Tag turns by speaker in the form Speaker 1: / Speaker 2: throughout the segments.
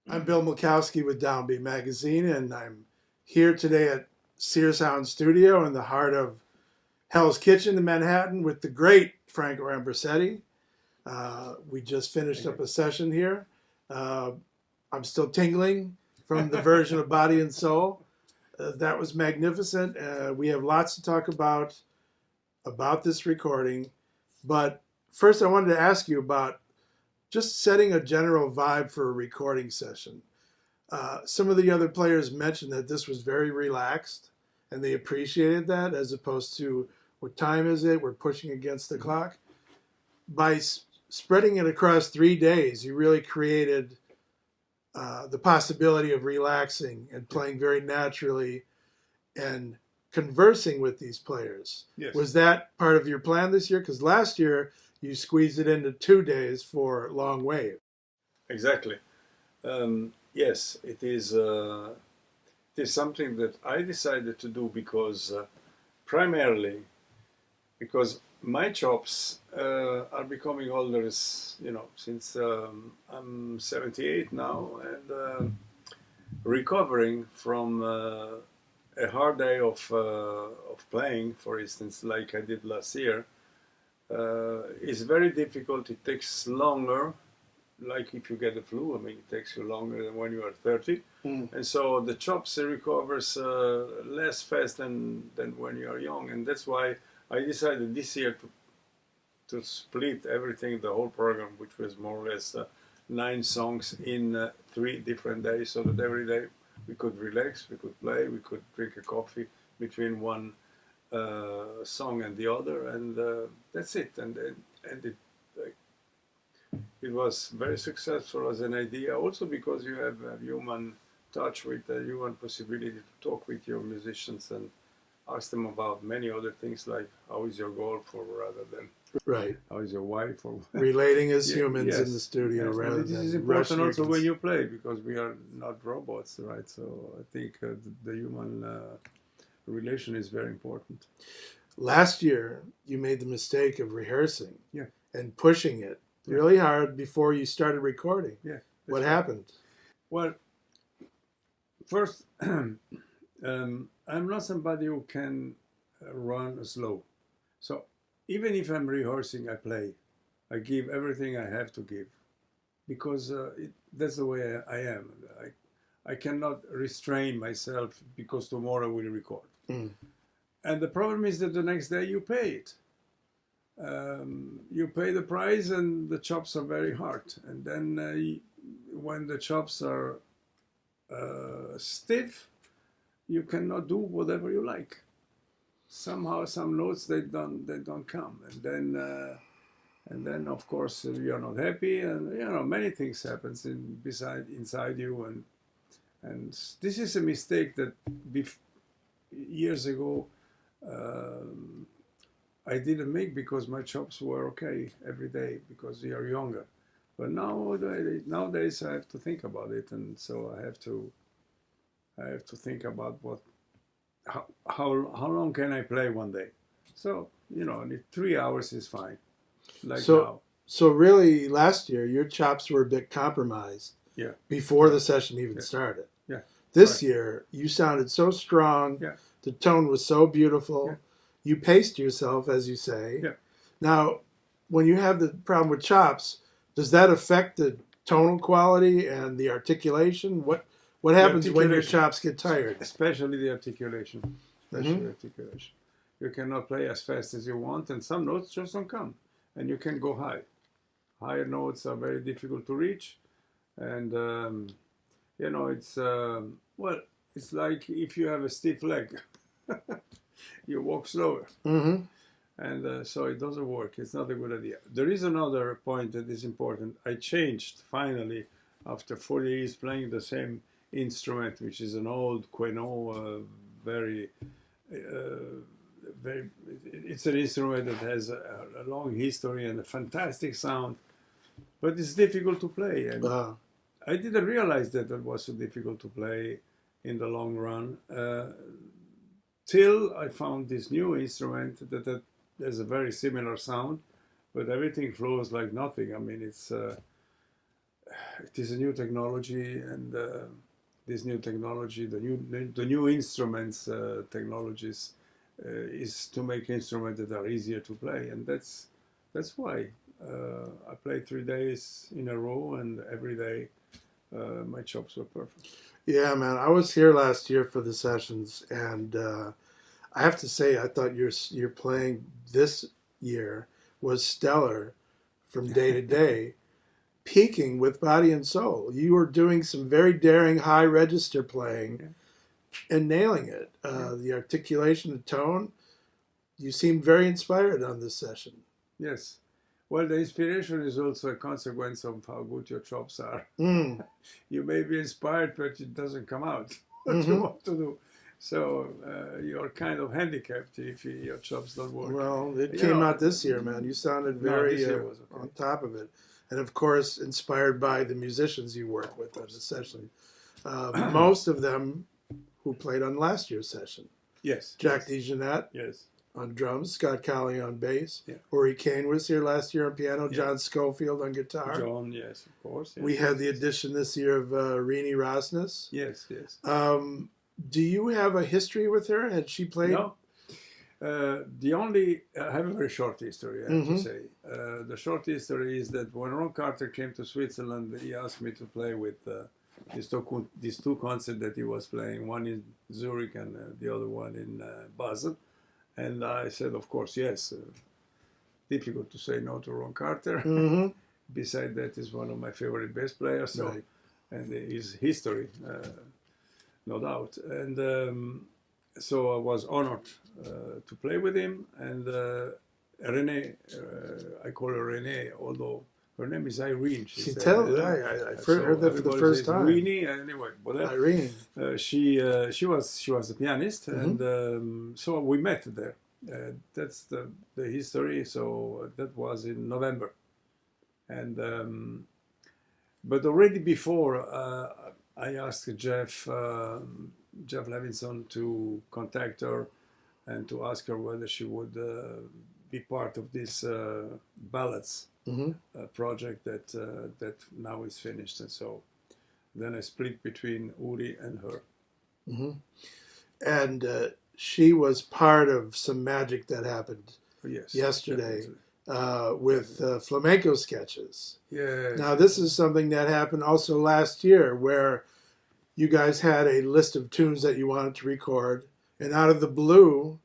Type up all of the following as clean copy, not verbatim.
Speaker 1: I'm Bill Milkowski with Downbeat Magazine, and I'm here today at Sear Sound Studio in the heart of Hell's Kitchen in Manhattan with the great Franco Ambrosetti. We just finished up a session here. I'm still tingling from the version of Body and Soul. That was magnificent. We have lots to talk about this recording, but first I wanted to ask you about just setting a general vibe for a recording session. Some of the other players mentioned that this was very relaxed and they appreciated that, as opposed to what time is it? We're pushing against the clock. By spreading it across 3 days, you really created the possibility of relaxing and playing very naturally and conversing with these players.
Speaker 2: Yes.
Speaker 1: Was that part of your plan this year? Because last year you squeezed it into 2 days for Long Wave.
Speaker 2: Exactly. Yes, it is something that I decided to do because primarily because my chops are becoming older, since I'm 78 now, and recovering from a hard day of playing, for instance, like I did last year, is very difficult. It takes longer. Like if you get the flu, it takes you longer than when you are 30. And so the chops recovers less fast than when you are young. And that's why I decided this year to split everything, the whole program, which was more or less 9 songs in 3 different days, so that every day we could relax, we could play, we could drink a coffee between one song and the other, and that's it. And it was very successful as an idea, also because you have a human touch with a human possibility to talk with your musicians and ask them about many other things, like how is your golf, or rather than
Speaker 1: right,
Speaker 2: how is your wife, or
Speaker 1: relating as humans in the studio,
Speaker 2: yes.
Speaker 1: rather
Speaker 2: This
Speaker 1: than
Speaker 2: is important also
Speaker 1: rushing
Speaker 2: when you play, because we are not robots, right? So I think the human relation is very important.
Speaker 1: Last year you made the mistake of rehearsing and pushing it really hard before you started recording. What happened?
Speaker 2: Well, first, I'm not somebody who can run slow. So even if I'm rehearsing, I play. I give everything I have to give, because that's the way I am. I cannot restrain myself because tomorrow we'll record. And the problem is that the next day you pay it. You pay the price, and the chops are very hard. And then when the chops are stiff, you cannot do whatever you like. Somehow, some notes they don't come, and then of course you are not happy, and many things happens inside you, and this is a mistake that years ago. I didn't make, because my chops were okay every day, because we are younger. But nowadays I have to think about it, and so I have to think about how long can I play one day. So 3 hours is fine. Now.
Speaker 1: So really, last year your chops were a bit compromised. Before the session even started. This year you sounded so strong. The tone was so beautiful. You paced yourself, as you say. Now, when you have the problem with chops, does that affect the tonal quality and the articulation? What happens when your chops get tired?
Speaker 2: Especially the articulation. Articulation. You cannot play as fast as you want, and some notes just don't come. And you can go high. Higher notes are very difficult to reach, and it's it's like if you have a stiff leg. You walk slower, and so it doesn't work. It's not a good idea. There is another point that is important. I changed finally after 40 years playing the same instrument, which is an old Queneau, very. It's an instrument that has a long history and a fantastic sound, but it's difficult to play. And I didn't realize that it was so difficult to play in the long run. Till I found this new instrument that has a very similar sound, but everything flows like nothing. It's it is a new technology, and this new technology, the new instruments technologies, is to make instruments that are easier to play, and that's why I played 3 days in a row, and every day my chops were perfect.
Speaker 1: Yeah, man. I was here last year for the sessions, and I have to say, I thought your playing this year was stellar from day to day, peaking with body and soul. You were doing some very daring high register playing and nailing it. The articulation, the tone, you seemed very inspired on this session.
Speaker 2: Yes. Well, the inspiration is also a consequence of how good your chops are.
Speaker 1: Mm.
Speaker 2: You may be inspired, but it doesn't come out what you want to do. So you're kind of handicapped if your chops don't work.
Speaker 1: Well, it came out this year, man. You sounded very on top of it. And of course, inspired by the musicians you work with on the session. Most of them who played on last year's session.
Speaker 2: Yes.
Speaker 1: Jack DeJohnette on drums, Scott Calbi on bass. Yeah. Ori Kane was here last year on piano, John Scofield on guitar.
Speaker 2: John, yes, of course. Yes,
Speaker 1: we had the addition this year of Rini Rasmus.
Speaker 2: Yes.
Speaker 1: Do you have a history with her? Had she played?
Speaker 2: No. I have a very short history, I have to say. The short history is that when Ron Carter came to Switzerland, he asked me to play with these two concerts that he was playing, one in Zurich and the other one in Basel. And I said, of course, yes. Difficult to say no to Ron Carter. Besides that, he's one of my favorite bass players. So, and his history, no doubt. And so I was honored to play with him. And Renee, I call her Renee, although her name is Irene.
Speaker 1: She tells me. I heard that for the first time.
Speaker 2: Irene, anyway. But
Speaker 1: Irene.
Speaker 2: She was a pianist, and so we met there. That's the history. So that was in November, and but already before I asked Jeff Levenson to contact her and to ask her whether she would be part of this ballads project that now is finished. And so then I split between Uri and her.
Speaker 1: And she was part of some magic that happened yesterday with flamenco sketches.
Speaker 2: Yes.
Speaker 1: Now this is something that happened also last year, where you guys had a list of tunes that you wanted to record, and out of the blue,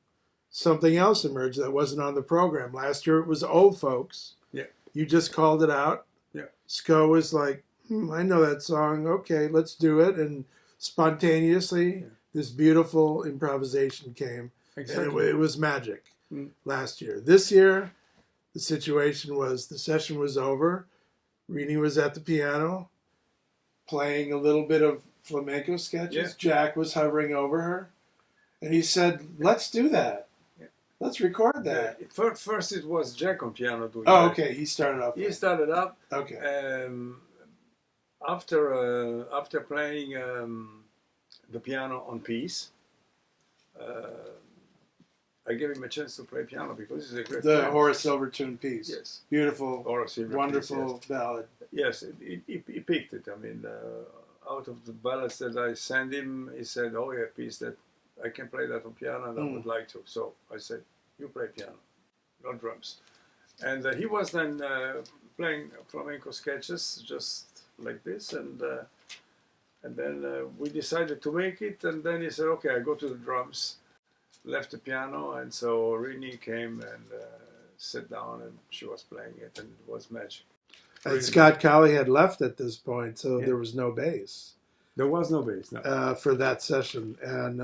Speaker 1: something else emerged that wasn't on the program. Last year it was Old Folks.
Speaker 2: Yeah.
Speaker 1: You just called it out.
Speaker 2: Yeah.
Speaker 1: Sco was like, I know that song. Okay, let's do it. And spontaneously, this beautiful improvisation came. Exactly. And it was magic last year. This year, the situation was the session was over. Rini was at the piano playing a little bit of flamenco sketches. Yeah. Jack was hovering over her. And he said, let's do that. Let's record that.
Speaker 2: First it was Jack on piano doing
Speaker 1: that. Okay. He started up.
Speaker 2: He started up.
Speaker 1: Okay.
Speaker 2: After playing the piano on piece, I gave him a chance to play piano because he's a great player.
Speaker 1: The Horace Silvertune piece.
Speaker 2: Yes.
Speaker 1: Beautiful,
Speaker 2: wonderful
Speaker 1: piece, ballad.
Speaker 2: Yes, he picked it. I mean, out of the ballads that I sent him, he said, oh, yeah, piece that I can play that on piano and I would like to. So I said, you play piano, not drums. And he was then playing flamenco sketches just like this. And then we decided to make it. And then he said, okay, I go to the drums, left the piano. And so Rini came and sat down and she was playing it and it was magic.
Speaker 1: And really. Scott Calbi had left at this point, so there was no bass.
Speaker 2: There was no bass, no.
Speaker 1: For that session. And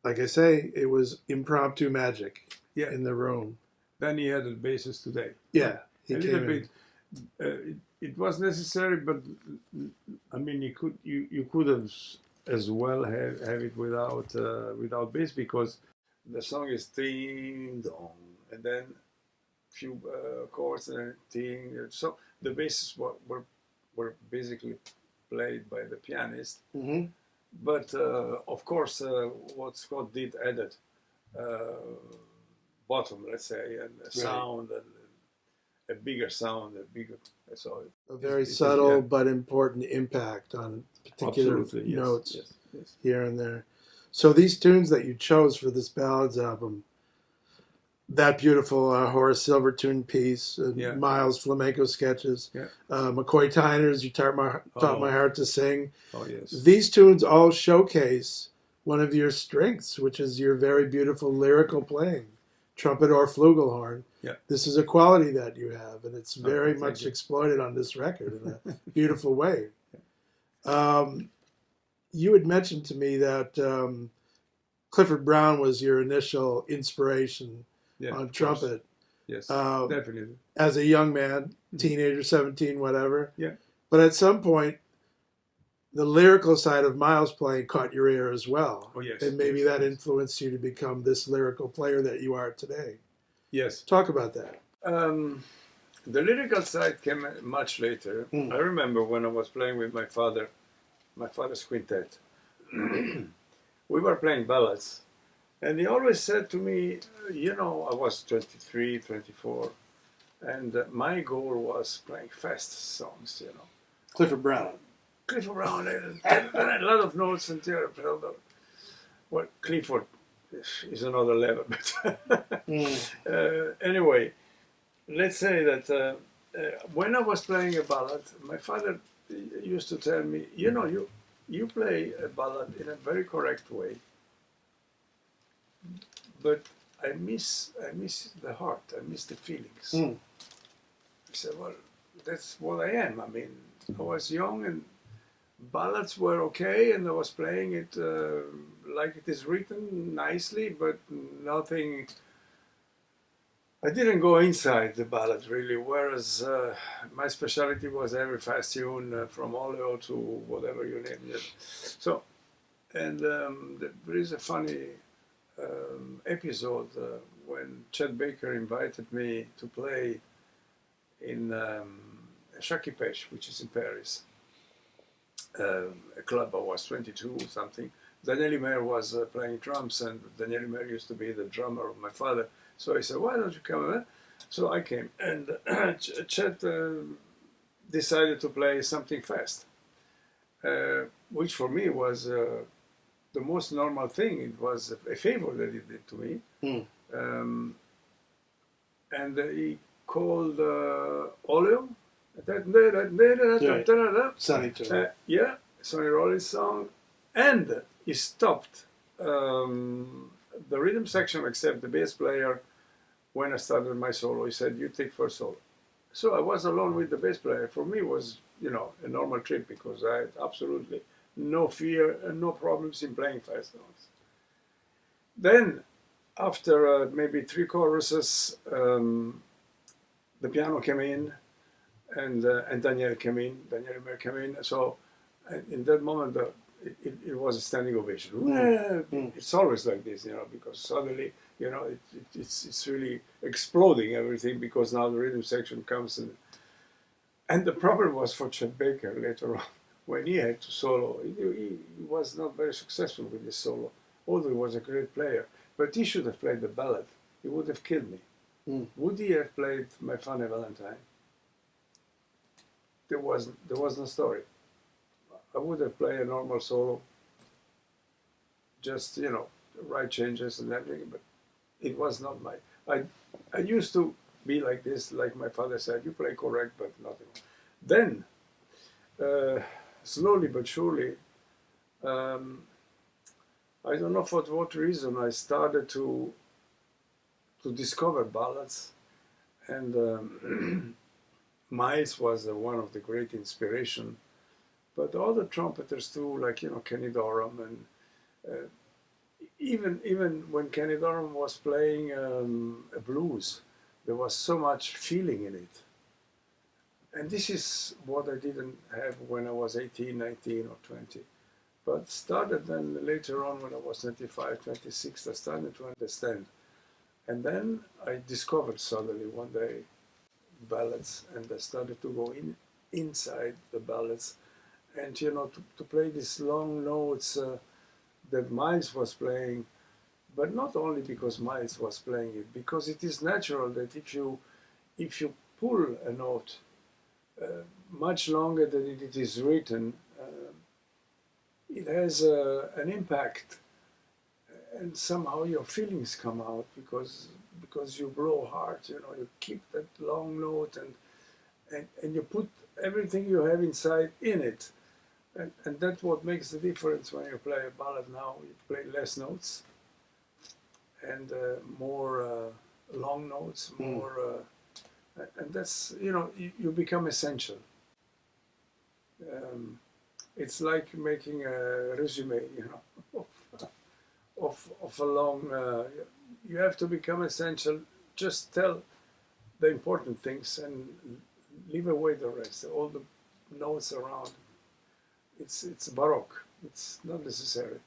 Speaker 1: like I say, it was impromptu magic in the room.
Speaker 2: Then he had the basses today.
Speaker 1: Yeah,
Speaker 2: he came in. It was necessary, but I mean, you could have as well have it without bass, because the song is ding dong, and then few chords and ding. So the basses were basically played by the pianist. Mm-hmm. But of course, what Scott did added bottom, let's say, and sound, a bigger sound, a bigger. So
Speaker 1: A very
Speaker 2: it is,
Speaker 1: subtle
Speaker 2: yeah.
Speaker 1: but important impact on particular
Speaker 2: Absolutely, yes,
Speaker 1: notes
Speaker 2: yes.
Speaker 1: here and there. So these tunes that you chose for this ballads album, that beautiful Horace Silvertune piece,
Speaker 2: Yeah.
Speaker 1: Miles flamenco sketches,
Speaker 2: Yeah.
Speaker 1: McCoy Tyner's "You Taught My
Speaker 2: Oh.
Speaker 1: Heart to Sing."
Speaker 2: Oh yes.
Speaker 1: These tunes all showcase one of your strengths, which is your very beautiful lyrical playing, trumpet or flugelhorn.
Speaker 2: Yeah.
Speaker 1: This is a quality that you have, and it's very
Speaker 2: Okay, thank
Speaker 1: much
Speaker 2: you.
Speaker 1: exploited on this record in a beautiful way. You had mentioned to me that Clifford Brown was your initial inspiration
Speaker 2: Yeah,
Speaker 1: on
Speaker 2: of course.
Speaker 1: trumpet.
Speaker 2: Yes,
Speaker 1: Um,
Speaker 2: definitely.
Speaker 1: As a young man, teenager, 17, whatever.
Speaker 2: Yeah.
Speaker 1: But at some point, the lyrical side of Miles playing caught your ear as well.
Speaker 2: Oh yes.
Speaker 1: And maybe
Speaker 2: yes,
Speaker 1: that
Speaker 2: yes.
Speaker 1: influenced you to become this lyrical player that you are today.
Speaker 2: Yes.
Speaker 1: Talk about that.
Speaker 2: The lyrical side came much later. I remember when I was playing with my father's quintet. We were playing ballads, and he always said to me, you know, I was 23, 24, and my goal was playing fast songs, you know.
Speaker 1: Clifford Brown.
Speaker 2: Clifford Brown, and a lot of notes and well, Clifford is another level, but anyway, let's say that when I was playing a ballad, my father used to tell me, you know, you play a ballad in a very correct way, but I miss the heart, I miss the feelings. I said, well, that's what I am. I mean, I was young and ballads were okay, and I was playing it like it is written nicely, but nothing. I didn't go inside the ballad really, whereas my specialty was every fast tune from Oleo to whatever you name it. So, and there is a funny episode when Chet Baker invited me to play in Shakipesh, which is in Paris. A club. I was 22 or something. Daniel Mayer was playing drums, and Daniel Mayer used to be the drummer of my father. So he said, "Why don't you come?" So I came, and Chet decided to play something fast, which for me was the most normal thing. It was a favor that he did to me, and he called Oleo.
Speaker 1: Sonny tune.
Speaker 2: Yeah, Sonny Rollins song, and he stopped the rhythm section except the bass player when I started my solo. He said, "You take first solo." So I was alone with the bass player. For me, it was, you know, a normal trip because I had absolutely no fear and no problems in playing fast songs. Then, after maybe 3 choruses, the piano came in, and Daniel came in. Daniel Mayer came in. So, in that moment, it was a standing ovation. It's always like this, you know, because suddenly, you know, it's really exploding everything because now the rhythm section comes and the problem was for Chet Baker later on when he had to solo. He was not very successful with his solo, although he was a great player. But he should have played the ballad. He would have killed me. Would he have played My Funny Valentine? There was no story. I would have played a normal solo, just, you know, right changes and everything, but it was not my. I used to be like this, like my father said, you play correct, but nothing. Then, slowly but surely, I don't know for what reason, I started to discover ballads, and Miles was one of the great inspiration, but other trumpeters too, like, you know, Kenny Dorham, and even when Kenny Dorham was playing a blues, there was so much feeling in it. And this is what I didn't have when I was 18, 19 or 20. But started then later on when I was 25, 26, I started to understand. And then I discovered suddenly one day ballads, and I started to go inside the ballads, and, you know, to play these long notes that Miles was playing, but not only because Miles was playing it, because it is natural that if you pull a note much longer than it is written, it has an impact, and somehow your feelings come out because you blow hard. You know, you keep that long note and you put everything you have inside in it, and that's what makes the difference when you play a ballad now. You play less notes and more long notes, more, and that's, you know, you become essential. It's like making a resume, you know, of a long. You have to become essential. Just tell the important things and leave away the rest. All the notes around. It's baroque. It's not necessary.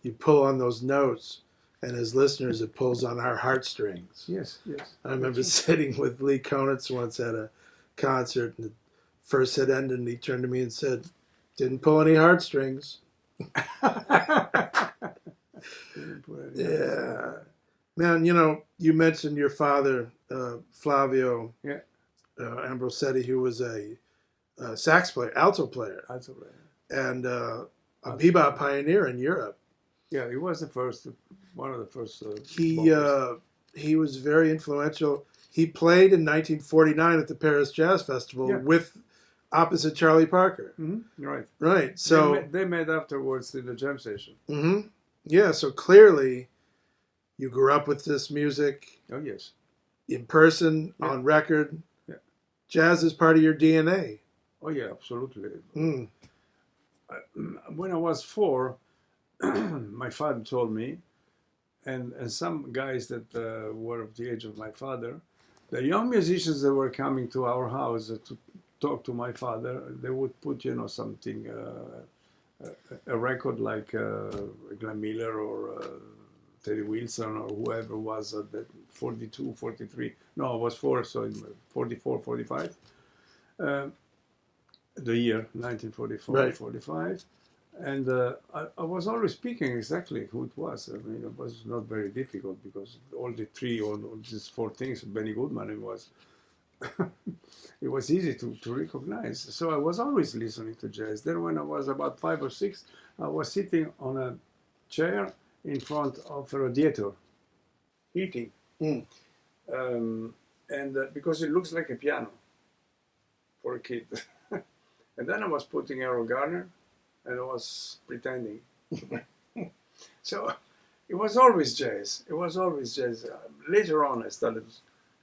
Speaker 1: You pull on those notes, and as listeners, it pulls on our heartstrings.
Speaker 2: Yes, yes.
Speaker 1: I remember sitting with Lee Konitz once at a concert, and the first set ended, and he turned to me and said, "Didn't pull any heartstrings." Yeah. Man, you know, you mentioned your father, Flavio Ambrosetti, who was a sax player, alto player, and a bebop pioneer in Europe.
Speaker 2: Yeah, he was one of the first.
Speaker 1: He was very influential. He played in 1949 at the Paris Jazz Festival with opposite Charlie Parker.
Speaker 2: Mm-hmm. Right.
Speaker 1: Right. So
Speaker 2: they met afterwards in the jam session.
Speaker 1: Mm-hmm. Yeah. So clearly, you grew up with this music.
Speaker 2: Oh yes.
Speaker 1: In person, on record.
Speaker 2: Yeah.
Speaker 1: Jazz is part of your DNA.
Speaker 2: Oh yeah, absolutely.
Speaker 1: Mm.
Speaker 2: When I was 4, my father told me, and some guys that were of the age of my father, the young musicians that were coming to our house to talk to my father, they would put, you know, something, a record like Glenn Miller or Teddy Wilson or whoever was at that 42, 43. No, I was 4, so 44, 45. The year 1944,
Speaker 1: right.
Speaker 2: 45. And I was always speaking exactly who it was. I mean, it was not very difficult because all these 4 things, Benny Goodman, it was easy to recognize. So I was always listening to jazz. Then when I was about 5 or 6, I was sitting on a chair in front of a radiator, heating. And because it looks like a piano for a kid. And then I was putting Errol Garner, and I was pretending. So it was always jazz. It was always jazz. Later on, I started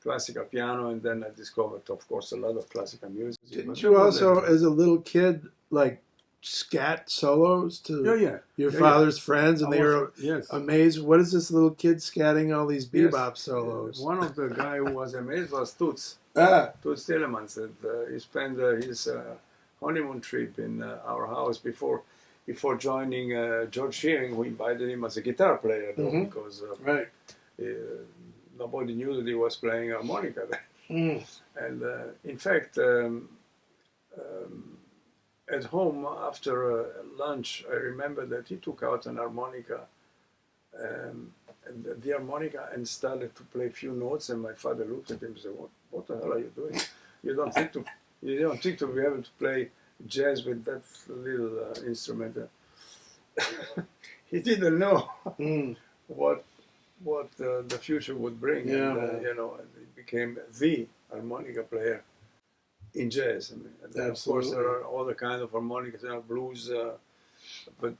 Speaker 2: classical piano, and then I discovered, of course, a lot of classical music.
Speaker 1: Didn't you also, as a little kid, like scat solos to your father's friends, and they were amazed? What is this little kid scatting all these bebop solos?
Speaker 2: One of the guy who was amazed was Toots. Toots Tillemans. And, he spent his honeymoon trip in our house before joining George Shearing, who invited him as a guitar player, though, because nobody knew that he was playing harmonica then. And in fact, at home after lunch, I remember that he took out an harmonica, and the harmonica, and started to play a few notes. And my father looked at him and said, "What the hell are you doing? You don't think to be able to play jazz with that little instrument." He didn't know what the future would bring. And, you know, and he became the harmonica player in jazz. I mean, and then of course there are other kinds of harmonicas, you know, blues, but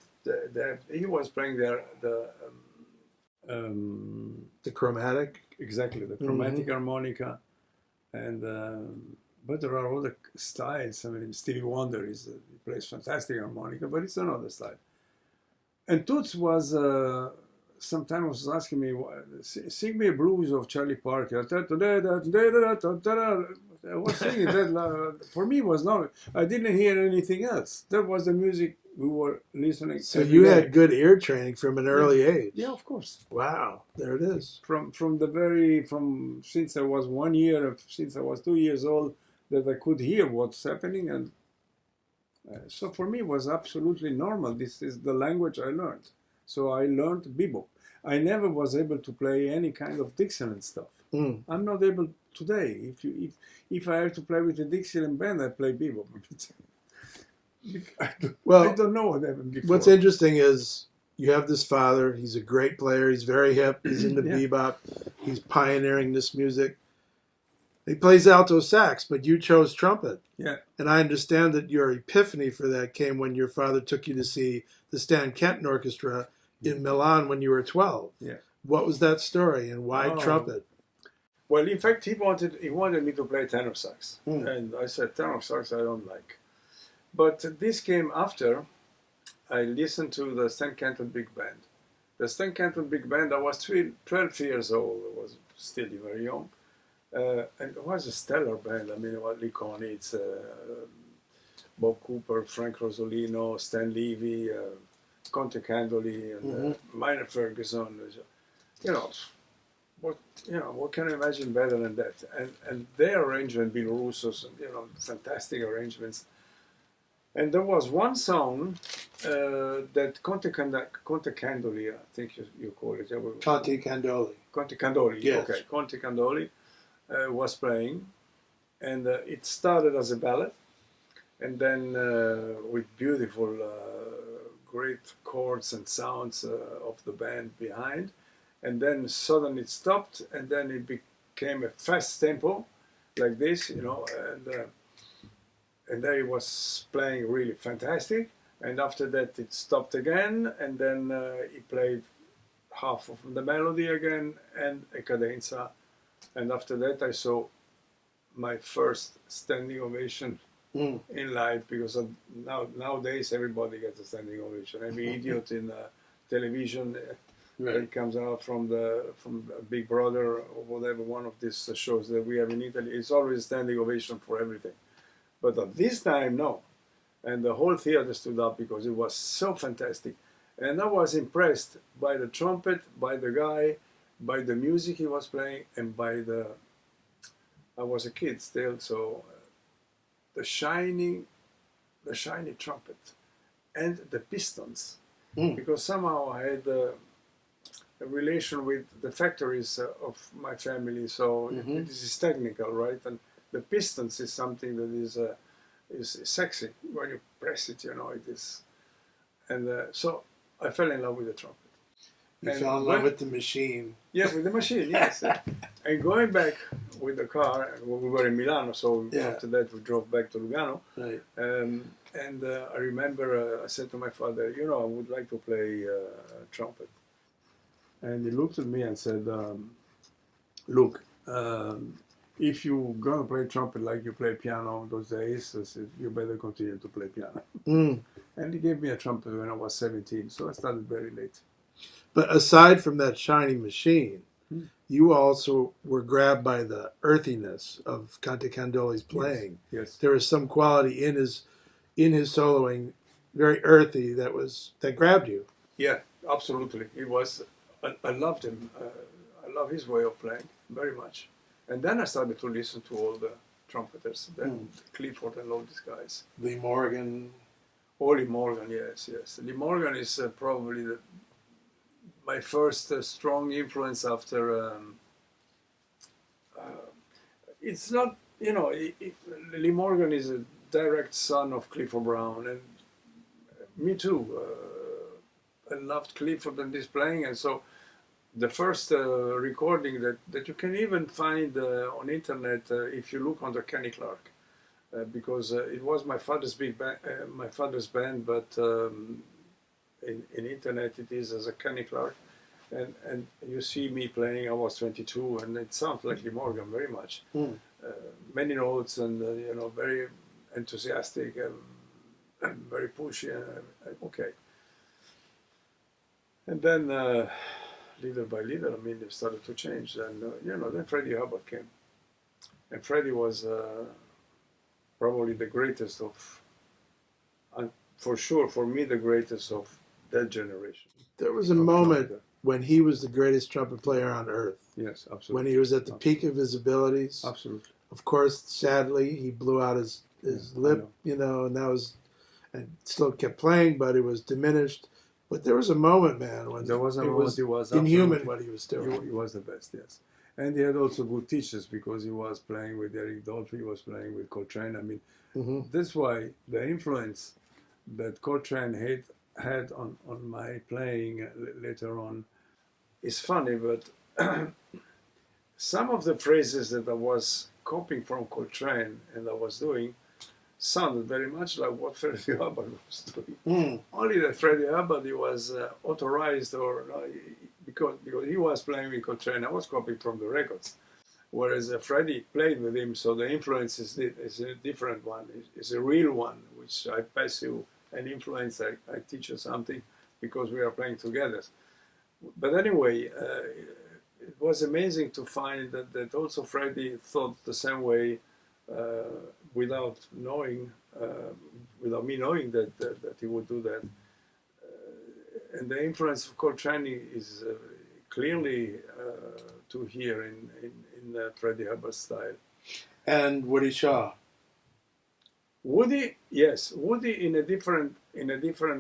Speaker 2: he was playing the
Speaker 1: chromatic.
Speaker 2: Exactly, the chromatic harmonica, and but there are other styles. I mean, Stevie Wonder he plays fantastic harmonica, but it's another style. And Toots was sometimes was asking me, "Sing me a blues of Charlie Parker." I was singing that. For me, was not. I didn't hear anything else. That was the music we were listening.
Speaker 1: So you had good ear training from an early age.
Speaker 2: Yeah, of course.
Speaker 1: Wow, there it is.
Speaker 2: Since I was 1 year, since I was 2 years old, that I could hear what's happening, and so for me it was absolutely normal. This is the language I learned. So I learned bebop. I never was able to play any kind of Dixieland stuff.
Speaker 1: Mm.
Speaker 2: I'm not able today. If I have to play with a Dixieland band, I play bebop. I
Speaker 1: Well,
Speaker 2: don't know what happened before.
Speaker 1: what's interesting is you have this father. He's a great player. He's very hip. He's into
Speaker 2: Yeah.
Speaker 1: bebop. He's pioneering this music. He plays alto sax, but you chose trumpet.
Speaker 2: Yeah.
Speaker 1: And I understand that your epiphany for that came when your father took you to see the Stan Kenton Orchestra in Milan when you were 12.
Speaker 2: Yeah.
Speaker 1: What was that story and why trumpet?
Speaker 2: Well, in fact, he wanted me to play tenor sax.
Speaker 1: Mm.
Speaker 2: And I said, tenor sax I don't like. But this came after I listened to the Stan Kenton Big Band. The Stan Kenton Big Band, I was 12 years old. I was still very young. And it was a stellar band. I mean, it was Lee Konitz, Bob Cooper, Frank Rosolino, Stan Levy, Conte Candoli, and Minor Ferguson. You know, what can I imagine better than that? And their arrangement, Bill Russo's, fantastic arrangements. And there was one song that Conte Candoli, I think you call it.
Speaker 1: Conte Candoli.
Speaker 2: Conte Candoli,
Speaker 1: yes.
Speaker 2: Okay. Conte Candoli was playing. And it started as a ballad. And then with beautiful, great chords and sounds of the band behind. And then suddenly it stopped. And then it became a fast tempo like this, and there he was playing really fantastic. And after that, it stopped again, and then he played half of the melody again and a cadenza. And after that, I saw my first standing ovation in live, because nowadays everybody gets a standing ovation. Every idiot in television that comes out from Big Brother or whatever, one of these shows that we have in Italy, it's always standing ovation for everything. But at this time, no. And the whole theater stood up because it was so fantastic. And I was impressed by the trumpet, by the guy, by the music he was playing, and I was a kid still, so the shiny trumpet and the pistons. Because somehow I had a relation with the factories of my family, so this is technical, right? And the pistons is something that is sexy when you press it, it is. And so I fell in love with the trumpet.
Speaker 1: You fell in love with the machine.
Speaker 2: Yeah, with the machine, yes. And going back with the car, we were in Milano, so after that we drove back to Lugano. Right. And I remember I said to my father, I would like to play trumpet. And he looked at me and said, look, if you're going to play trumpet like you play piano those days, I said, you better continue to play piano. And he gave me a trumpet when I was 17, so I started very late.
Speaker 1: But aside from that shiny machine, you also were grabbed by the earthiness of Conte Candoli's playing.
Speaker 2: Yes.
Speaker 1: There was some quality in his soloing, very earthy, that grabbed you. Yeah,
Speaker 2: absolutely. It was. I loved him. I love his way of playing very much. And then I started to listen to all the trumpeters, then Clifford and all these guys.
Speaker 1: Lee Morgan.
Speaker 2: Oh, Lee Morgan, yes. Lee Morgan is probably my first strong influence after. It's not, Lee Morgan is a direct son of Clifford Brown, and me too. I loved Clifford and his playing, and so the first recording that you can even find on internet if you look under Kenny Clark, because it was my father's band, but in internet it is as a Kenny Clark, and you see me playing. I was 22, and it sounds like Lee Morgan very much. Many notes and very enthusiastic and very pushy. Okay. And then, little by little, it started to change. And, then Freddie Hubbard came. And Freddie was probably the greatest of, for sure, for me, the greatest of that generation.
Speaker 1: There was a moment when he was the greatest trumpet player on earth.
Speaker 2: Yes, absolutely.
Speaker 1: When he was at the peak of his abilities.
Speaker 2: Absolutely.
Speaker 1: Of course, sadly, he blew out his lip, and that was, and still kept playing, but it was diminished. But there was a moment, man, when
Speaker 2: there was a moment he was
Speaker 1: inhuman what he was doing.
Speaker 2: He was the best, yes. And he had also good teachers because he was playing with Eric Dolphy, he was playing with Coltrane. I mean, that's why the influence that Coltrane had on my playing later on is funny, but some of the phrases that I was copying from Coltrane and I was doing sounded very much like what Freddie Hubbard was doing. Only that Freddie Hubbard, he was authorized or because he was playing with Coltrane, I was copying from the records. Whereas Freddie played with him, so the influence is a different one. It's a real one, which I pass you an influence. I teach you something because we are playing together. But anyway, it was amazing to find that also Freddie thought the same way without knowing, without me knowing that he would do that. And the influence of Coltrane is clearly to hear in Freddie Hubbard's style.
Speaker 1: And Woody Shaw.
Speaker 2: Woody, yes, Woody in a different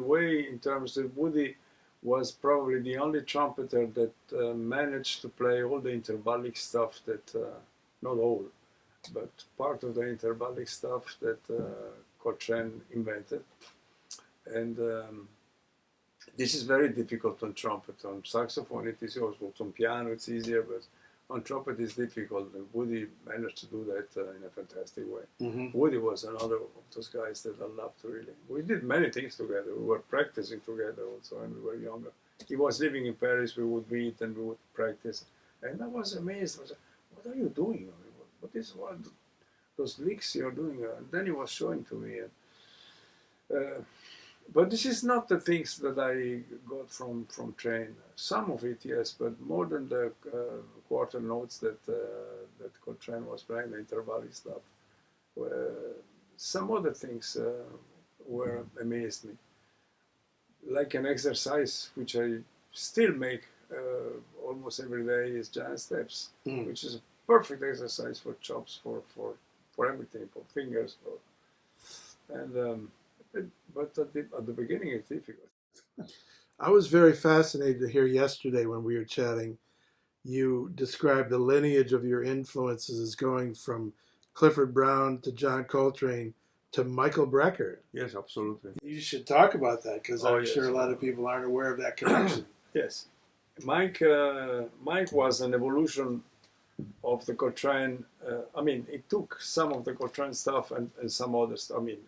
Speaker 2: way in terms of Woody was probably the only trumpeter that managed to play all the intervallic stuff that, not all, but part of the intervallic stuff that Coltrane invented. And this is very difficult on trumpet. On saxophone it is also, on piano it's easier, but on trumpet it's difficult. And Woody managed to do that in a fantastic way. Woody was another of those guys that I loved really. We did many things together. We were practicing together also when we were younger. He was living in Paris, we would meet and we would practice. And I was amazed. I was like, what are you doing? What is those licks you're doing? And then he was showing to me. But this is not the things that I got from Train. Some of it, yes, but more than the quarter notes that Coltrane was playing, the intervallic stuff. Some other things were amazed me. Like an exercise, which I still make almost every day, is jazz steps, which is a perfect exercise for chops, for everything, for fingers. But at the beginning, it's difficult.
Speaker 1: I was very fascinated to hear yesterday when we were chatting, you described the lineage of your influences as going from Clifford Brown to John Coltrane to Michael Brecker.
Speaker 2: Yes, absolutely.
Speaker 1: You should talk about that because I'm
Speaker 2: yes.
Speaker 1: sure a lot of people aren't aware of that connection.
Speaker 2: Yes. Mike was an evolution of the Coltrane. I mean, it took some of the Coltrane stuff and some other stuff. I mean,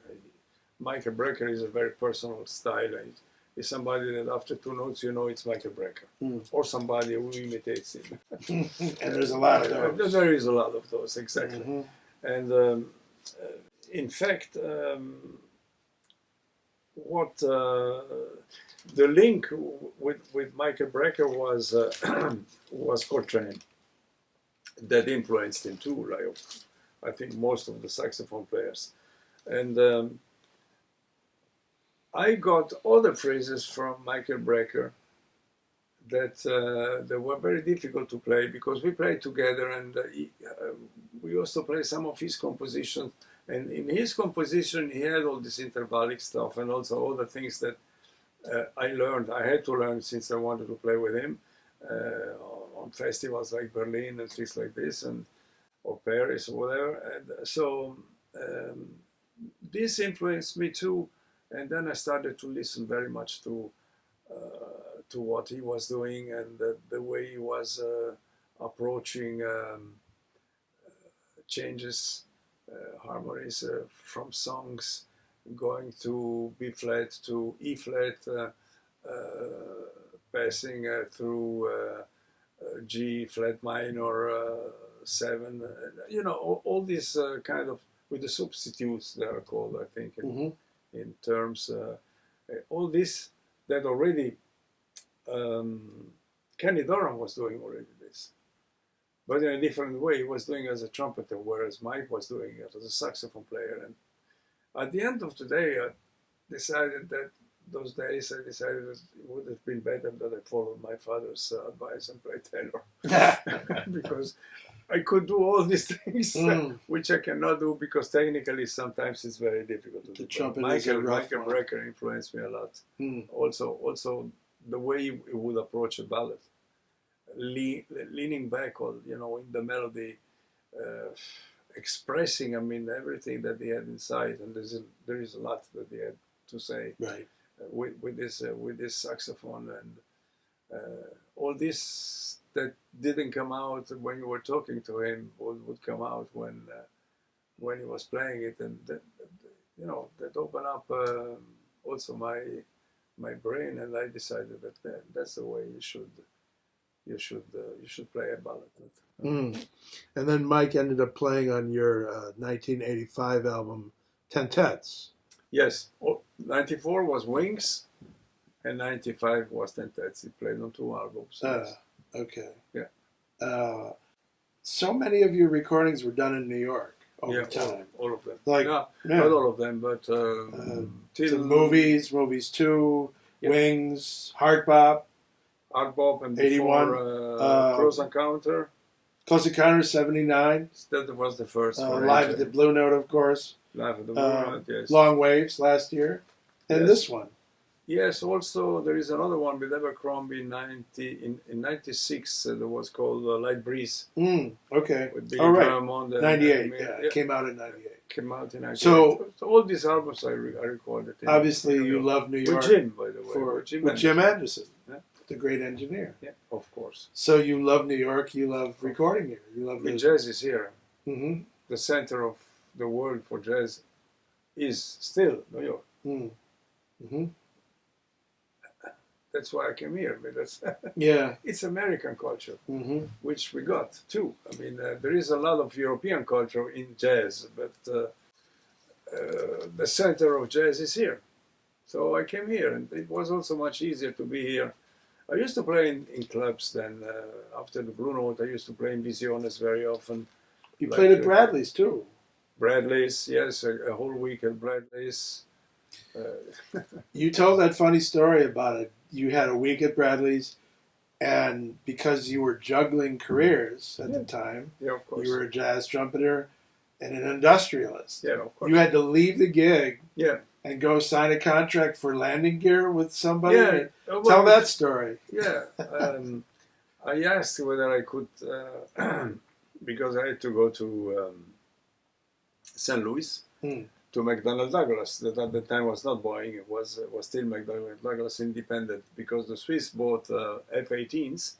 Speaker 2: Michael Brecker is a very personal style. He's somebody that after two notes, you know it's Michael Brecker. Or somebody who imitates him.
Speaker 1: And there's a lot of those.
Speaker 2: There is a lot of those, exactly. And in fact, what the link with Michael Brecker was Coltrane. That influenced him too, like I think most of the saxophone players. And I got other phrases from Michael Brecker that were very difficult to play because we played together and we also played some of his compositions. And in his composition, he had all this intervallic stuff and also other things that I had to learn since I wanted to play with him on festivals like Berlin and things like this, or Paris or whatever. And so this influenced me too. And then I started to listen very much to what he was doing and the way he was approaching changes, harmonies from songs, going to B flat to E flat, passing through G flat minor 7. You know, all these kind of with the substitutes they are called, I think. In terms, all this that already Kenny Dorham was doing already this, but in a different way. He was doing as a trumpeter, whereas Mike was doing it as a saxophone player. And at the end of the day, I decided that those days I decided that it would have been better that I followed my father's advice and played tenor, because I could do all these things, which I cannot do because technically sometimes it's very difficult to do.
Speaker 1: Trumpet
Speaker 2: Michael Brecker influenced me a lot. Also the way he would approach a ballad. leaning back, or in the melody, expressing. I mean, everything that they had inside, and there is a lot that they had to say
Speaker 1: Right.
Speaker 2: with this saxophone, and all this that didn't come out when you were talking to him would come out when he was playing it, and that opened up also my brain, and I decided that that's the way you should play a ballad.
Speaker 1: Mm. And then Mike ended up playing on your 1985 album, Tentets.
Speaker 2: Yes, 94 was Wings, and 95 was Tentets. He played on 2 albums. Yes.
Speaker 1: Okay.
Speaker 2: Yeah.
Speaker 1: So many of your recordings were done in New York over time.
Speaker 2: All of them.
Speaker 1: Like,
Speaker 2: not all of them, but
Speaker 1: the movies 2,
Speaker 2: Yeah.
Speaker 1: Wings, Hard Bop,
Speaker 2: Art Bob, and
Speaker 1: 81,
Speaker 2: before Close Encounter.
Speaker 1: Close Encounter 79,
Speaker 2: That was the first.
Speaker 1: Live at the Blue Note, of course.
Speaker 2: Live at the Blue Note, yes.
Speaker 1: Long Waves last year, and
Speaker 2: Yes.
Speaker 1: this one.
Speaker 2: Yes, also there is another one with Abercrombie in 96 that was called Light Breeze.
Speaker 1: Okay.
Speaker 2: With Billy
Speaker 1: All right.
Speaker 2: Graham on the
Speaker 1: 98, it came out in 98.
Speaker 2: Came out in 98.
Speaker 1: So
Speaker 2: all these albums I recorded.
Speaker 1: Obviously,
Speaker 2: in New
Speaker 1: you
Speaker 2: York.
Speaker 1: love New York.
Speaker 2: With Jim, by the way.
Speaker 1: With Jim Anderson,
Speaker 2: Yeah.
Speaker 1: the great engineer.
Speaker 2: Yeah, of course.
Speaker 1: So you love New York. You love recording here. You love the
Speaker 2: jazz is here.
Speaker 1: Mm-hmm.
Speaker 2: The center of the world for jazz is still New York.
Speaker 1: Mm-hmm.
Speaker 2: That's why I came here. I mean,
Speaker 1: Yeah.
Speaker 2: It's American culture,
Speaker 1: Mm-hmm.
Speaker 2: which we got too. I mean, there is a lot of European culture in jazz, but the center of jazz is here. So I came here, and it was also much easier to be here. I used to play in clubs then. After the Blue Note, I used to play in Visiones very often.
Speaker 1: You played at Bradley's too.
Speaker 2: Bradley's, yes, a whole week at Bradley's.
Speaker 1: You told that funny story about it. You had a week at Bradley's, and because you were juggling careers at the time,
Speaker 2: Yeah, of course.
Speaker 1: you were a jazz trumpeter and an industrialist.
Speaker 2: Yeah, of course.
Speaker 1: You had to leave the gig
Speaker 2: Yeah.
Speaker 1: and go sign a contract for landing gear with somebody.
Speaker 2: Yeah. Well,
Speaker 1: Tell that story.
Speaker 2: Yeah. I asked whether I could, because I had to go to St. Louis. To McDonnell Douglas, that at the time was not Boeing, it was still McDonnell Douglas independent, because the Swiss bought F-18s,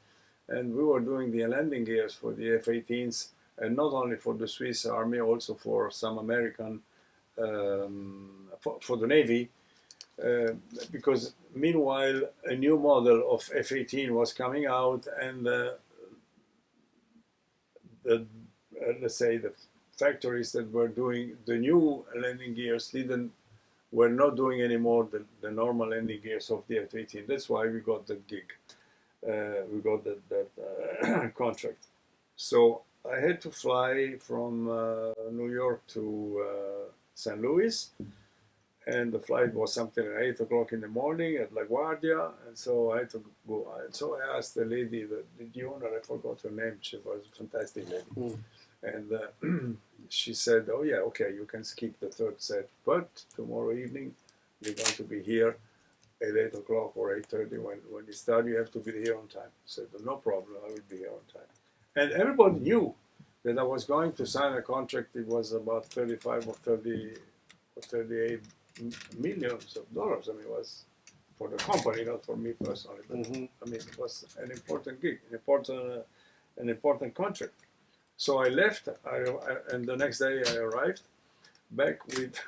Speaker 2: and we were doing the landing gears for the F-18s, and not only for the Swiss Army, also for some American, for the Navy, because meanwhile a new model of F-18 was coming out, and let's say the factories that were doing the new landing gears were not doing anymore the normal landing gears of the F-18. That's why we got the gig. We got that contract. So I had to fly from New York to St. Louis, and the flight was something at 8 o'clock in the morning at LaGuardia, and so I had to go. So I asked the lady, the owner, I forgot her name, she was a fantastic lady. And she said, "Oh yeah, okay, you can skip the third set, but tomorrow evening you're going to be here at 8 o'clock or 8:30 when you start. You have to be here on time." I said, "No problem, I will be here on time." And everybody knew that I was going to sign a contract. It was about 35 or 30 or 38 millions of dollars. I mean, it was for the company, not for me personally. But I mean, it was an important gig, an important contract. So I left, and the next day I arrived back with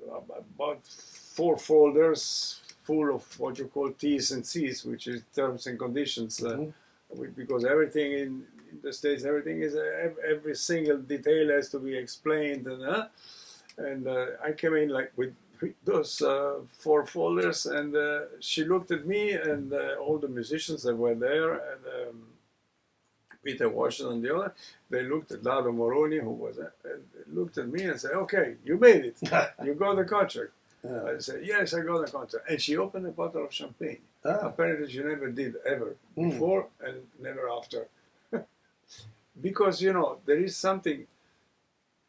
Speaker 2: about 4 folders full of what you call T's and C's, which is terms and conditions, because everything in the States, everything is every single detail has to be explained, and I came in like with those 4 folders, and she looked at me and all the musicians that were there, and Peter Washington and the other, they looked at Lado Moroni, who was looked at me and said, "Okay, you made it. You got the contract." I said, "Yes, I got the contract." And she opened a bottle of champagne. Apparently she never did, ever, before and never after. Because, there is something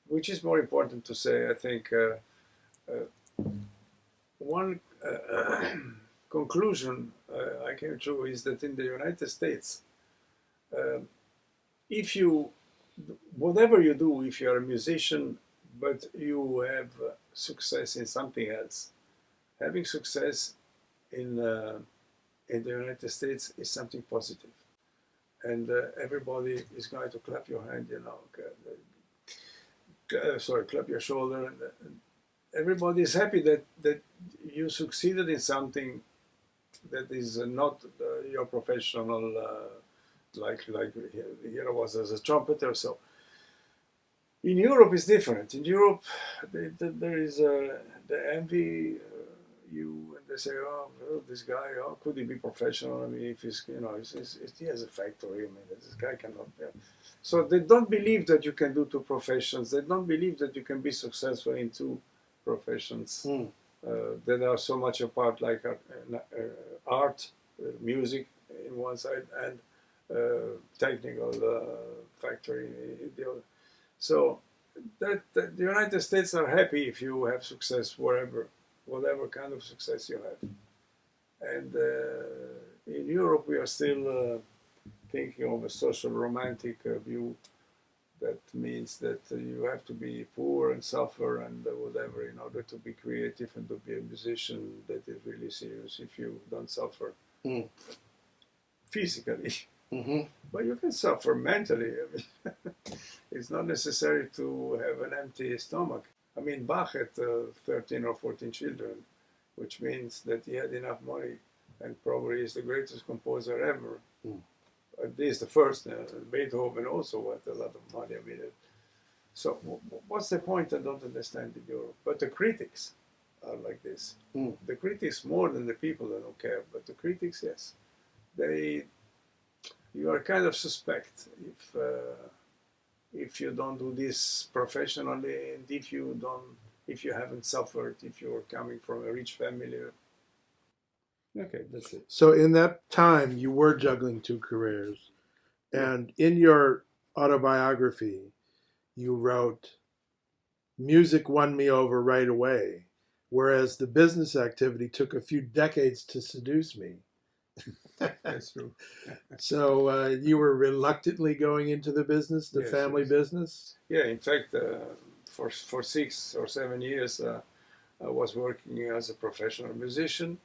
Speaker 2: which is more important to say, I think. One conclusion I came through is that in the United States, if you, whatever you do, if you're a musician, but you have success in something else, having success in the United States is something positive. And everybody is going to clap your hand, you know, clap your shoulder. And everybody is happy that you succeeded in something that is not your professional, like here I was as a trumpeter. So in Europe it's different. In Europe there is the envy you, and they say, oh, well, this guy, how could he be professional? I mean, if he's, you know, he has a factory. I mean, this guy cannot. Yeah. So they don't believe that you can do two professions. They don't believe that you can be successful in two professions that are so much apart, like art, music in one side, and technical factory in the other. So that the United States are happy if you have success wherever, whatever kind of success you have. And in Europe, we are still thinking of a social romantic view. That means that you have to be poor and suffer and whatever in order to be creative and to be a musician that is really serious if you don't suffer physically. Mm-hmm. But you can suffer mentally. I mean, it's not necessary to have an empty stomach. I mean, Bach had 13 or 14 children, which means that he had enough money and probably is the greatest composer ever. At least the first. Beethoven also had a lot of money. I mean, so what's the point? I don't understand in Europe. But the critics are like this. The critics more than the people that don't care. But the critics, yes, you are kind of suspect if you don't do this professionally, and if you haven't suffered, if you are coming from a rich family. Okay, that's it.
Speaker 1: So in that time, you were juggling two careers. And in your autobiography, you wrote, music won me over right away, whereas the business activity took a few decades to seduce me.
Speaker 2: That's true.
Speaker 1: So you were reluctantly going into the business, the family business?
Speaker 2: Yeah, in fact, for 6 or 7 years, I was working as a professional musician.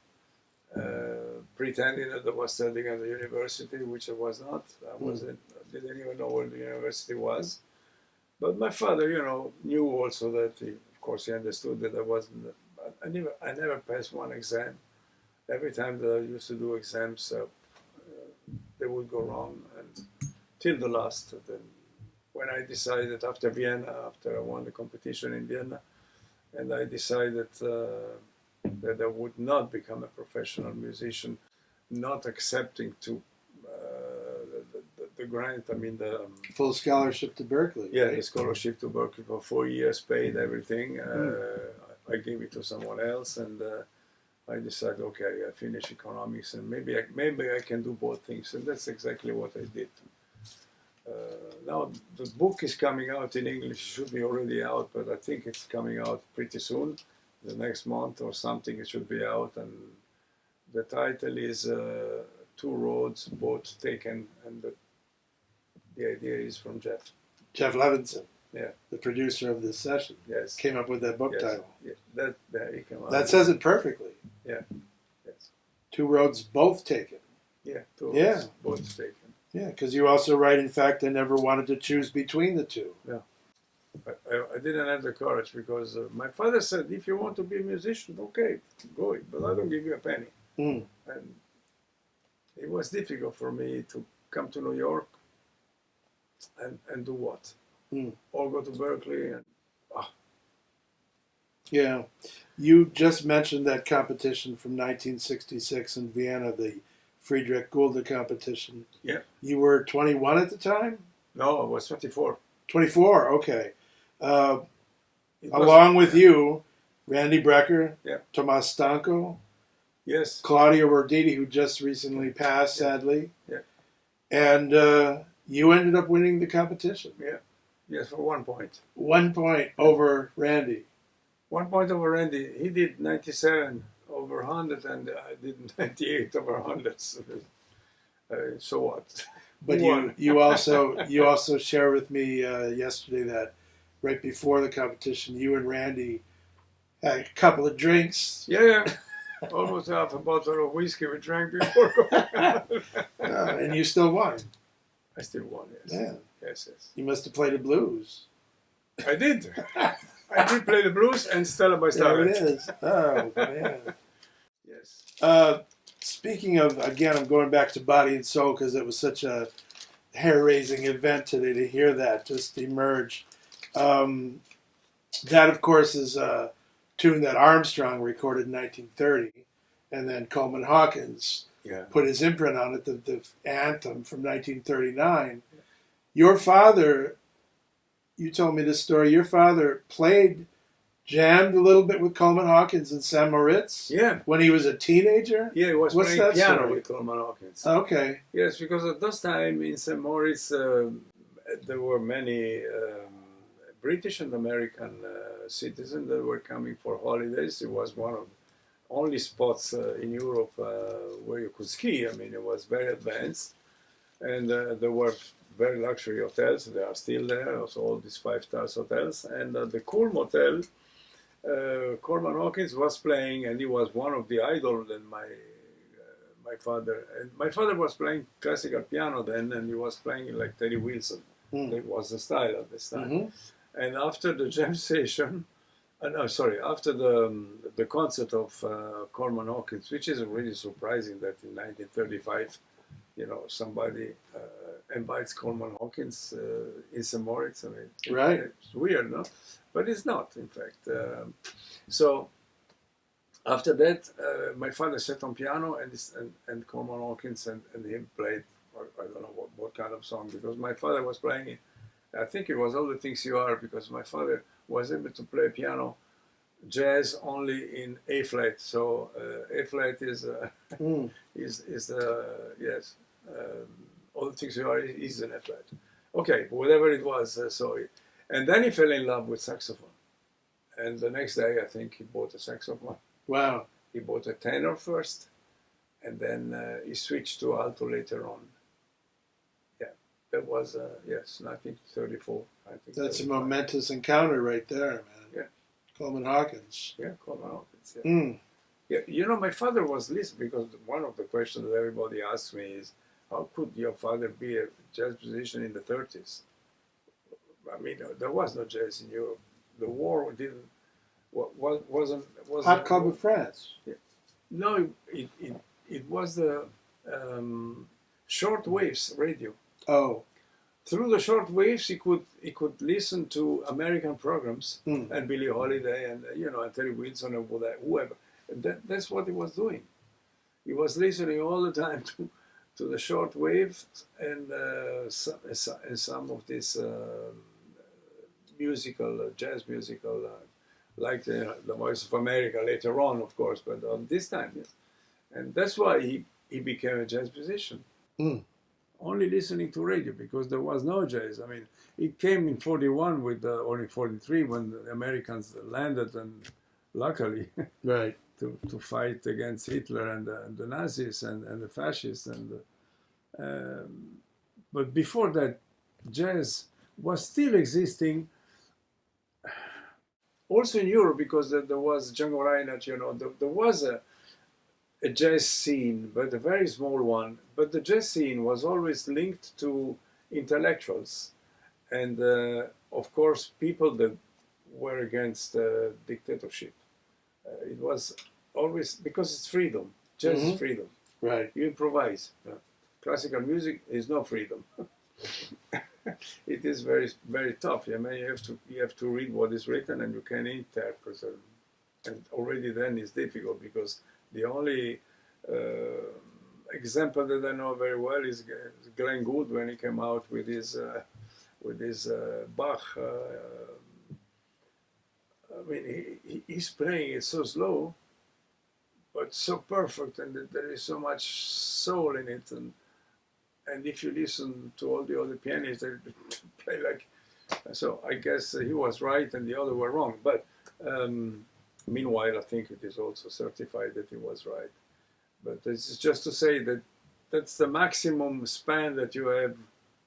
Speaker 2: Pretending that I was studying at the university, which I was not. I didn't even know where the university was. But my father, you know, knew also that, of course, he understood that I wasn't. I never passed one exam. Every time that I used to do exams, they would go wrong, and till the last. Then, when I decided after Vienna, after I won the competition in Vienna, and I decided that I would not become a professional musician, not accepting to the grant. I mean the
Speaker 1: full scholarship to Berkeley.
Speaker 2: Yeah, right? The scholarship to Berkeley for 4 years, paid everything. I gave it to someone else, and I decided, okay, I finish economics, and maybe I can do both things, and that's exactly what I did. Now the book is coming out in English. It should be already out, but I think it's coming out pretty soon. The next month or something it should be out, and the title is Two Roads, Both Taken, and the idea is from Jeff
Speaker 1: Levenson,
Speaker 2: yeah,
Speaker 1: the producer of this session,
Speaker 2: yes,
Speaker 1: came up with that book title.
Speaker 2: Yeah, he came out.
Speaker 1: That says it perfectly.
Speaker 2: Yeah, yes.
Speaker 1: Two roads, both taken.
Speaker 2: Yeah, two roads, both taken.
Speaker 1: Yeah, because you also write, in fact, I never wanted to choose between the two.
Speaker 2: Yeah. I didn't have the courage because my father said, if you want to be a musician, okay, go, but I don't give you a penny. And it was difficult for me to come to New York and do what? Or go to Berkeley. And,
Speaker 1: Yeah. You just mentioned that competition from 1966 in Vienna, the Friedrich Gulda competition.
Speaker 2: Yeah.
Speaker 1: You were 21 at the time?
Speaker 2: No, I was 24.
Speaker 1: 24, okay. Along with you, Randy Brecker, Tomas Stanko,
Speaker 2: yes,
Speaker 1: Claudio Roditi, who just recently passed, sadly.
Speaker 2: Yeah.
Speaker 1: And you ended up winning the competition.
Speaker 2: Yeah. Yes, for 1 point. 1
Speaker 1: point over Randy.
Speaker 2: 1 point over Randy. He did 97 over 100, and I did 98 over 100. So what?
Speaker 1: But you also shared with me yesterday that right before the competition, you and Randy had a couple of drinks.
Speaker 2: Yeah. Almost half a bottle of whiskey we drank before going out.
Speaker 1: And you still won.
Speaker 2: I still won, yes.
Speaker 1: Yeah.
Speaker 2: Yes.
Speaker 1: You must have played the blues.
Speaker 2: I did. I did play the blues and Stella by Starlight.
Speaker 1: There it is. Oh, man.
Speaker 2: Yes.
Speaker 1: Speaking of, again, I'm going back to Body and Soul because it was such a hair-raising event today to hear that just emerge. That, of course, is a tune that Armstrong recorded in 1930, and then Coleman Hawkins put his imprint on it, the anthem from 1939. Your father, you told me this story, your father jammed a little bit with Coleman Hawkins in St. Moritz?
Speaker 2: Yeah.
Speaker 1: When he was a teenager?
Speaker 2: Yeah, he was playing piano with Coleman Hawkins.
Speaker 1: Okay.
Speaker 2: Yes, because at those time in St. Moritz, there were many British and American citizens that were coming for holidays. It was one of the only spots in Europe where you could ski. I mean, it was very advanced. And there were very luxury hotels. They are still there, also all these 5-star hotels. And the Cool Motel, Coleman Hawkins was playing, and he was one of the idols in my father. And my father was playing classical piano then, and he was playing like Teddy Wilson. That was the style at this time.
Speaker 1: Mm-hmm.
Speaker 2: And after the jam session, after the concert of Coleman Hawkins, which is really surprising that in 1935, somebody invites Coleman Hawkins in St. Moritz. I mean,
Speaker 1: right.
Speaker 2: It's weird, no? But it's not, in fact. So after that, my father sat on piano, and Coleman Hawkins and him played, I don't know what kind of song, because my father was playing it. I think it was All the Things You Are, because my father was able to play piano jazz only in A flat. So A flat is yes. All the Things You Are is an F flat. Okay, whatever it was. And then he fell in love with saxophone. And the next day, I think he bought a saxophone.
Speaker 1: Wow.
Speaker 2: He bought a tenor first, and then he switched to alto later on. Yeah, that was 1934. I think
Speaker 1: that's a momentous encounter right there, man.
Speaker 2: Yeah,
Speaker 1: Coleman Hawkins.
Speaker 2: Yeah, Coleman Hawkins. Yeah. Yeah, my father was listening, because one of the questions that everybody asks me is, how could your father be a jazz musician in the 30s? I mean, there was no jazz in Europe. The war wasn't.
Speaker 1: Hot Club of France.
Speaker 2: Yeah. No, it was the short waves radio.
Speaker 1: Oh.
Speaker 2: Through the short waves, he could listen to American programs and Billie Holiday and and Terry Wilson and whoever. And that's what he was doing. He was listening all the time to the short wave and some of this jazz musical, like the Voice of America later on, of course, but on this time, yes. And that's why he became a jazz musician. Only listening to radio, because there was no jazz. I mean, it came in 41 or in 43 when the Americans landed, and luckily,
Speaker 1: right,
Speaker 2: to fight against Hitler and the Nazis and the fascists. But before that, jazz was still existing. Also in Europe, because there was Django Reinhardt, there was a jazz scene, but a very small one. But the jazz scene was always linked to intellectuals, and of course people that were against dictatorship. It was always, because it's freedom. Jazz is freedom.
Speaker 1: Right.
Speaker 2: You improvise. Classical music is no freedom. It is very, very tough. I mean, you have to read what is written, and you can interpret. And already then it's difficult, because the only example that I know very well is Glenn Gould, when he came out with his Bach. I mean, he's playing it so slow, but so perfect, and there is so much soul in it. And if you listen to all the other pianists, they play like. So I guess he was right and the other were wrong. But Meanwhile, I think it is also certified that he was right. But this is just to say that that's the maximum span that you have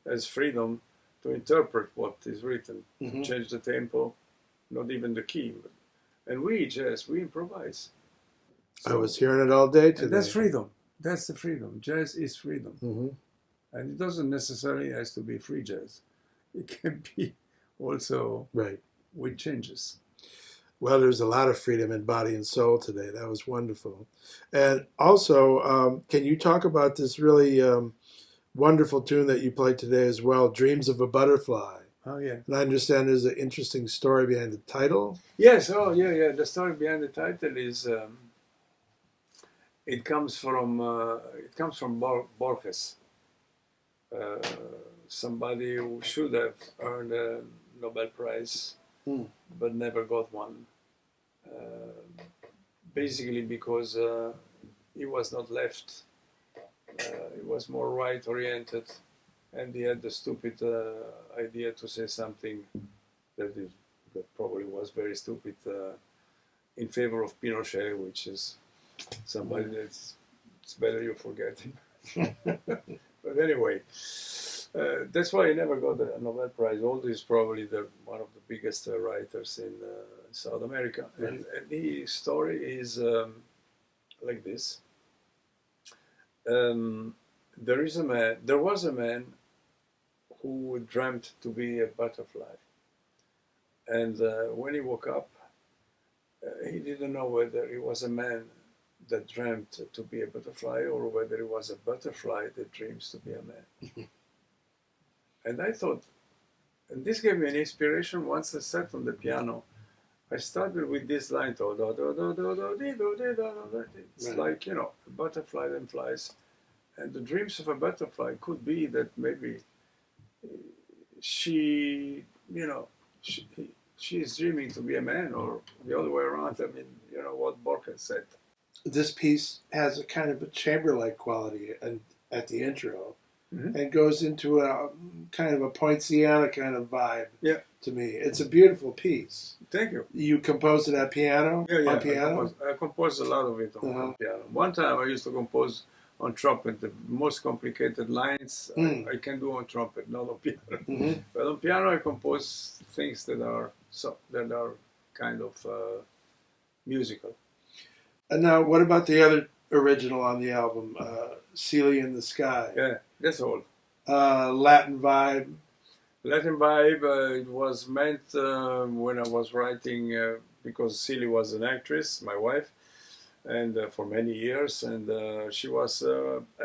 Speaker 2: as freedom to interpret what is written, to change the tempo, not even the key. And we, jazz, we improvise.
Speaker 1: So, I was hearing it all day today.
Speaker 2: And that's freedom. That's the freedom. Jazz is freedom. And it doesn't necessarily has to be free jazz. It can be also with changes.
Speaker 1: Well, there's a lot of freedom in Body and Soul today. That was wonderful. And also, can you talk about this really wonderful tune that you played today as well, Dreams of a Butterfly?
Speaker 2: Oh, yeah.
Speaker 1: And I understand there's an interesting story behind the title.
Speaker 2: Yes, oh, yeah. The story behind the title is, it comes from Borges. Somebody who should have earned a Nobel Prize, but never got one. Basically because he was not left. He was more right-oriented, and he had the stupid idea to say something that probably was very stupid in favor of Pinochet, which is somebody it's better you forget. But anyway, that's why he never got a Nobel Prize. Although he's probably one of the biggest writers in South America. And the story is like this. There was a man who dreamt to be a butterfly. And when he woke up, he didn't know whether he was a man that dreamt to be a butterfly or whether he was a butterfly that dreams to be a man. And I thought, and this gave me an inspiration. Once I sat on the piano, I started with this line, it's like, a butterfly that flies. And the dreams of a butterfly could be that maybe she is dreaming to be a man, or the other way around. I mean, what Borges said.
Speaker 1: This piece has a kind of a chamber-like quality at the intro, and goes into a kind of a poinciana kind of vibe to me. It's a beautiful piece.
Speaker 2: Thank you.
Speaker 1: You composed it at piano?
Speaker 2: Yeah.
Speaker 1: On piano?
Speaker 2: I composed a lot of it on piano. One time I used to compose on trumpet. The most complicated lines I can do on trumpet, not on piano. But on piano I compose things that are kind of musical.
Speaker 1: And now, what about the other original on the album, Celia in the Sky?
Speaker 2: Yeah, that's all.
Speaker 1: Latin vibe.
Speaker 2: Latin vibe, it was meant when I was writing, because Silli was an actress, my wife, and for many years, and she was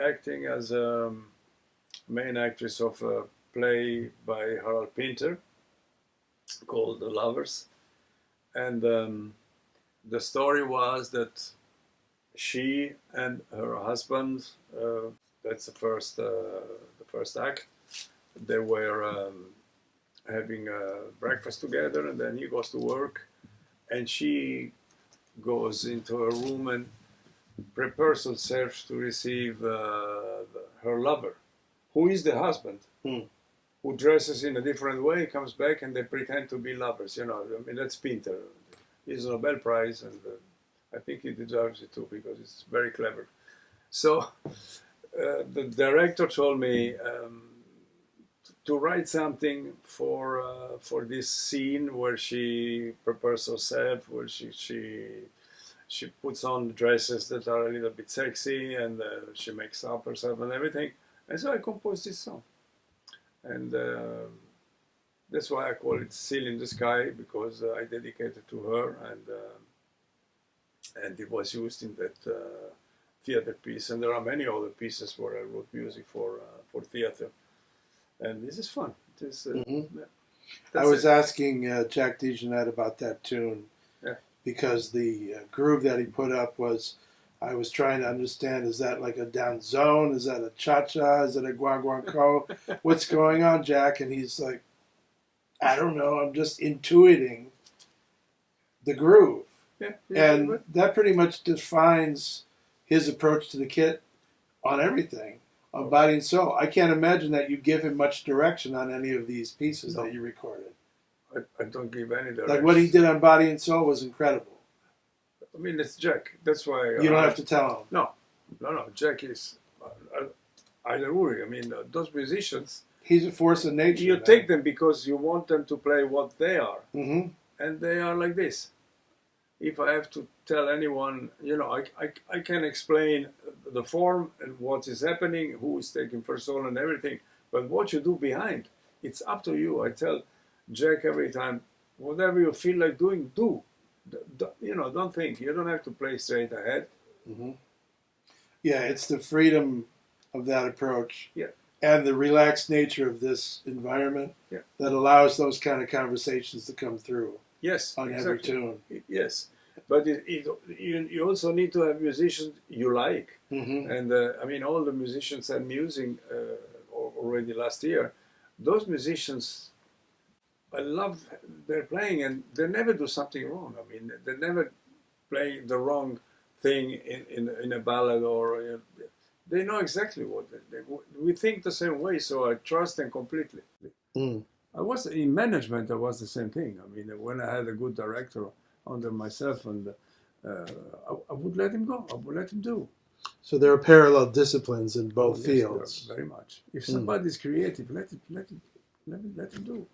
Speaker 2: acting as a main actress of a play by Harald Pinter called The Lovers. And the story was that she and her husband, that's the first act, they were having breakfast together, and then he goes to work, and she goes into her room and prepares herself to receive her lover, who is the husband, who dresses in a different way, comes back, and they pretend to be lovers. I mean, that's Pinter. He's a Nobel Prize, and I think he deserves it too, because it's very clever. So the director told me to write something for this scene where she prepares herself, where she puts on dresses that are a little bit sexy, and she makes up herself and everything. And so I composed this song, and that's why I call it "Seal in the Sky," because I dedicate it to her, and it was used in that theater piece. And there are many other pieces where I wrote music for theater. And this is fun.
Speaker 1: I was asking Jack DeJohnette about that tune, because the groove that he put up was, I was trying to understand, is that like a down zone? Is that a cha-cha? Is it a guaguancó? What's going on, Jack? And he's like, I don't know, I'm just intuiting the groove. And that pretty much defines his approach to the kit on everything. On Body and Soul. I can't imagine that you give him much direction on any of these pieces that you recorded.
Speaker 2: I don't give any direction.
Speaker 1: Like what he did on Body and Soul was incredible.
Speaker 2: I mean, it's Jack. That's why
Speaker 1: You don't have to tell him.
Speaker 2: No. Jack is Uri. I mean, those musicians.
Speaker 1: He's a force of nature.
Speaker 2: You take them because you want them to play what they are, and they are like this. If I have to tell anyone, I can explain the form and what is happening, who is taking first solo and everything. But what you do behind, it's up to you. I tell Jack every time, whatever you feel like doing, do. Don't think. You don't have to play straight ahead.
Speaker 1: Yeah, it's the freedom of that approach.
Speaker 2: Yeah.
Speaker 1: And the relaxed nature of this environment that allows those kind of conversations to come through.
Speaker 2: Yes,
Speaker 1: on
Speaker 2: exactly.
Speaker 1: every tune.
Speaker 2: Yes, but you also need to have musicians you like. And I mean, all the musicians I'm using already last year, those musicians, I love their playing, and they never do something wrong. I mean, they never play the wrong thing in a ballad, or they know exactly what we think the same way. So I trust them completely. I was in management. I was the same thing. I mean, when I had a good director under myself, and I would let him go. I would let him do.
Speaker 1: So there are parallel disciplines in both fields.
Speaker 2: Very much. If somebody's creative, let him do.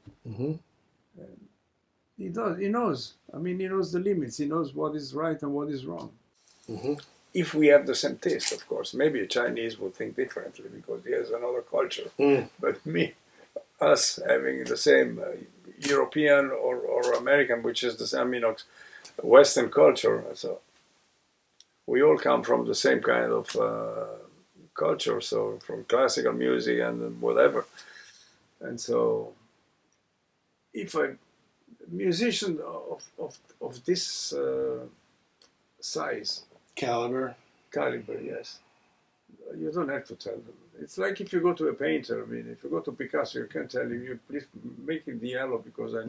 Speaker 2: He does. He knows. I mean, he knows the limits. He knows what is right and what is wrong. If we have the same taste, of course. Maybe a Chinese would think differently because he has another culture. But us having the same European or American, which is the same, Western culture. So we all come from the same kind of culture, so from classical music and whatever. And so, if a musician of this size, caliber, yes, you don't have to tell them. It's like if you go to a painter. I mean, if you go to Picasso, you can tell him, "You please make it the yellow because I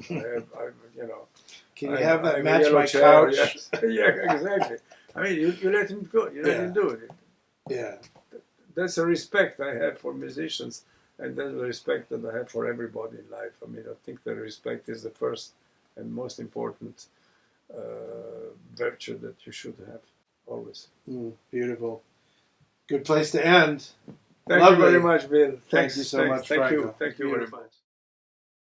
Speaker 1: Can you have that match my couch?"
Speaker 2: Yes. Yeah, exactly. I mean, you let him go. You let him do it.
Speaker 1: Yeah.
Speaker 2: That's a respect I have for musicians, and that's the respect that I have for everybody in life. I mean, I think that respect is the first and most important virtue that you should have always.
Speaker 1: Beautiful. Good place to end.
Speaker 2: Thank you very much, Bill.
Speaker 1: Thank you so much,
Speaker 2: Thank
Speaker 1: Franco.
Speaker 2: you. Thank you very much.